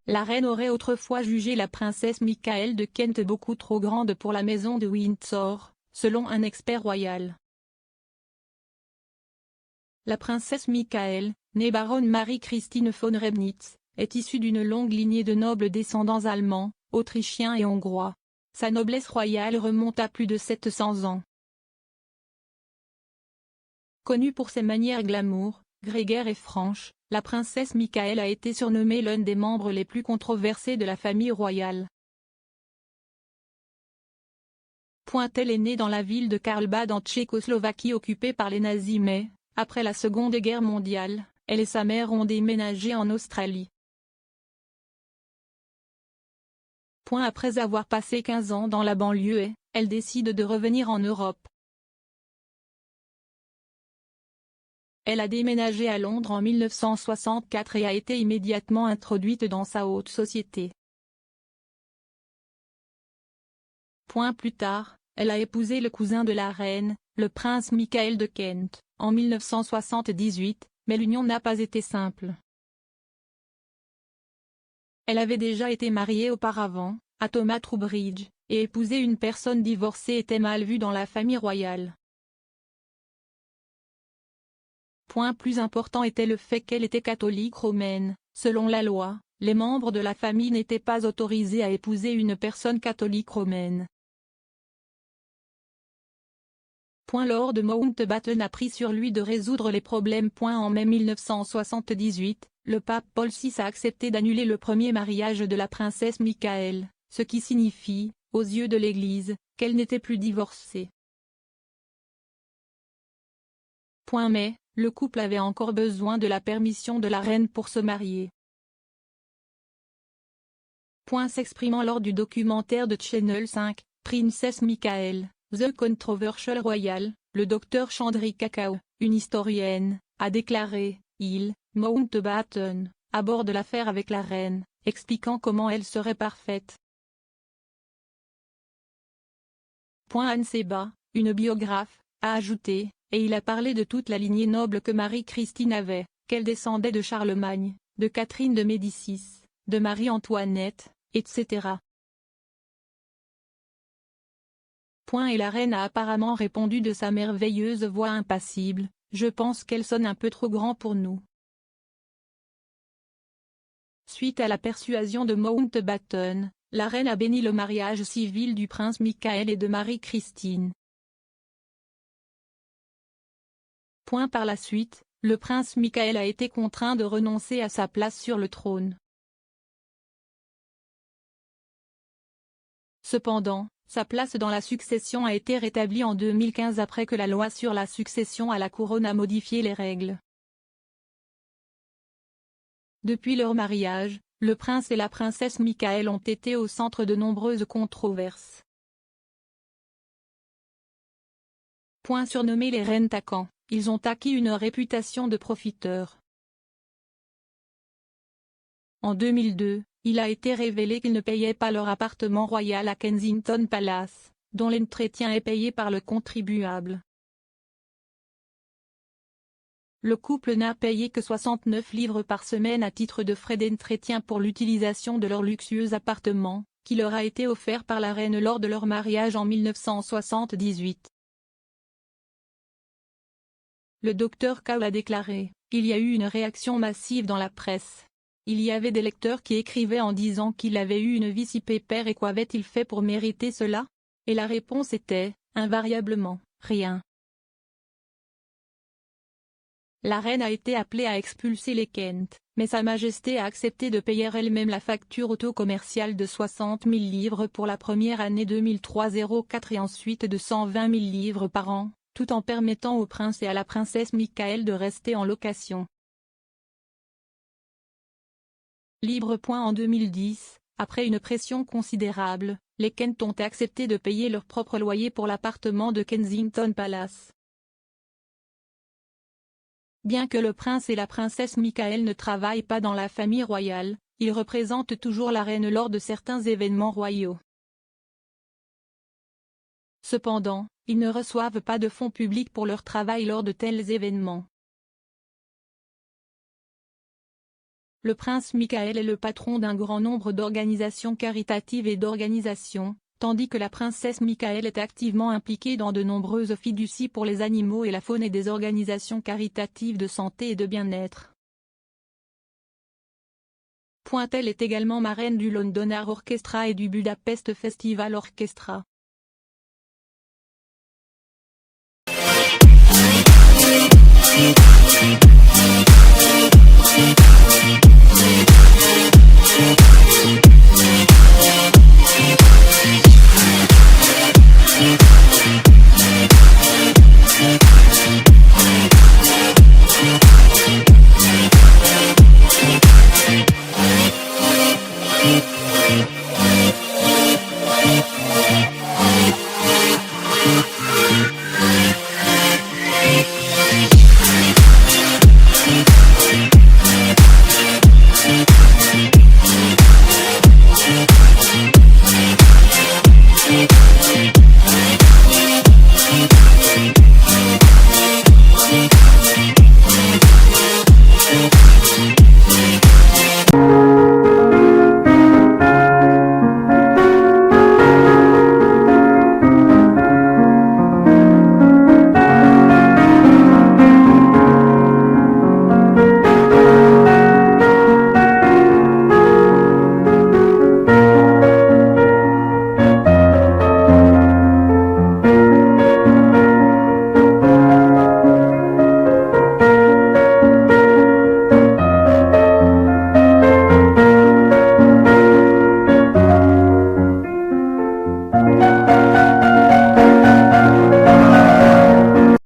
La reine aurait autrefois jugé la princesse Michaël de Kent beaucoup trop grande pour la maison de Windsor, selon un expert royal. La princesse Michaël, née baronne Marie-Christine von Reibnitz, est issue d'une longue lignée de nobles descendants allemands, autrichiens et hongrois. Sa noblesse royale remonte à plus de 700 ans. Connue pour ses manières glamour, grégaires et franches, la princesse Michaël a été surnommée l'un des membres les plus controversés de la famille royale. Elle est née dans la ville de Karlbad en Tchécoslovaquie occupée par les nazis mais, après la Seconde Guerre mondiale, elle et sa mère ont déménagé en Australie. Après avoir passé 15 ans dans la banlieue elle décide de revenir en Europe. Elle a déménagé à Londres en 1964 et a été immédiatement introduite dans sa haute société. Plus tard, elle a épousé le cousin de la reine, le prince Michaël de Kent, en 1978, mais l'union n'a pas été simple. Elle avait déjà été mariée auparavant, à Thomas Troubridge, et épouser une personne divorcée était mal vu dans la famille royale. Plus important était le fait qu'elle était catholique romaine. Selon la loi, les membres de la famille n'étaient pas autorisés à épouser une personne catholique romaine. Lord Mountbatten a pris sur lui de résoudre les problèmes. En mai 1978, le pape Paul VI a accepté d'annuler le premier mariage de la princesse Michaël, ce qui signifie, aux yeux de l'Église, qu'elle n'était plus divorcée. Mais, le couple avait encore besoin de la permission de la reine pour se marier. S'exprimant lors du documentaire de Channel 5, Princess Michael, The Controversial Royal, le docteur Chandri Kakao, une historienne, a déclaré « Mountbatten aborde l'affaire avec la reine, expliquant comment elle serait parfaite. » Anne Seba, une biographe, a ajouté, et il a parlé de toute la lignée noble que Marie-Christine avait, qu'elle descendait de Charlemagne, de Catherine de Médicis, de Marie-Antoinette, etc. Et la reine a apparemment répondu de sa merveilleuse voix impassible, « Je pense qu'elle sonne un peu trop grand pour nous. » Suite à la persuasion de Mountbatten, la reine a béni le mariage civil du prince Michaël et de Marie-Christine. Par la suite, le prince Michaël a été contraint de renoncer à sa place sur le trône. Cependant, sa place dans la succession a été rétablie en 2015 après que la loi sur la succession à la couronne a modifié les règles. Depuis leur mariage, le prince et la princesse Michaël ont été au centre de nombreuses controverses. Surnommés les reines tacants, ils ont acquis une réputation de profiteurs. En 2002, il a été révélé qu'ils ne payaient pas leur appartement royal à Kensington Palace, dont l'entretien est payé par le contribuable. Le couple n'a payé que 69 livres par semaine à titre de frais d'entretien pour l'utilisation de leur luxueux appartement, qui leur a été offert par la reine lors de leur mariage en 1978. Le docteur Kao a déclaré, « Il y a eu une réaction massive dans la presse. Il y avait des lecteurs qui écrivaient en disant qu'il avait eu une vie si pépère et qu'avait-il fait pour mériter cela? Et la réponse était, invariablement, rien. » La reine a été appelée à expulser les Kent, mais Sa Majesté a accepté de payer elle-même la facture auto-commerciale de 60 000 livres pour la première année 2003-04 et ensuite de 120 000 livres par an, tout en permettant au prince et à la princesse Michaël de rester en location. En 2010, après une pression considérable, les Kent ont accepté de payer leur propre loyer pour l'appartement de Kensington Palace. Bien que le prince et la princesse Michaël ne travaillent pas dans la famille royale, ils représentent toujours la reine lors de certains événements royaux. Cependant, ils ne reçoivent pas de fonds publics pour leur travail lors de tels événements. Le prince Michael est le patron d'un grand nombre d'organisations caritatives et d'organisations, tandis que la princesse Michael est activement impliquée dans de nombreuses fiducies pour les animaux et la faune et des organisations caritatives de santé et de bien-être. Elle est également marraine du London Art Orchestra et du Budapest Festival Orchestra.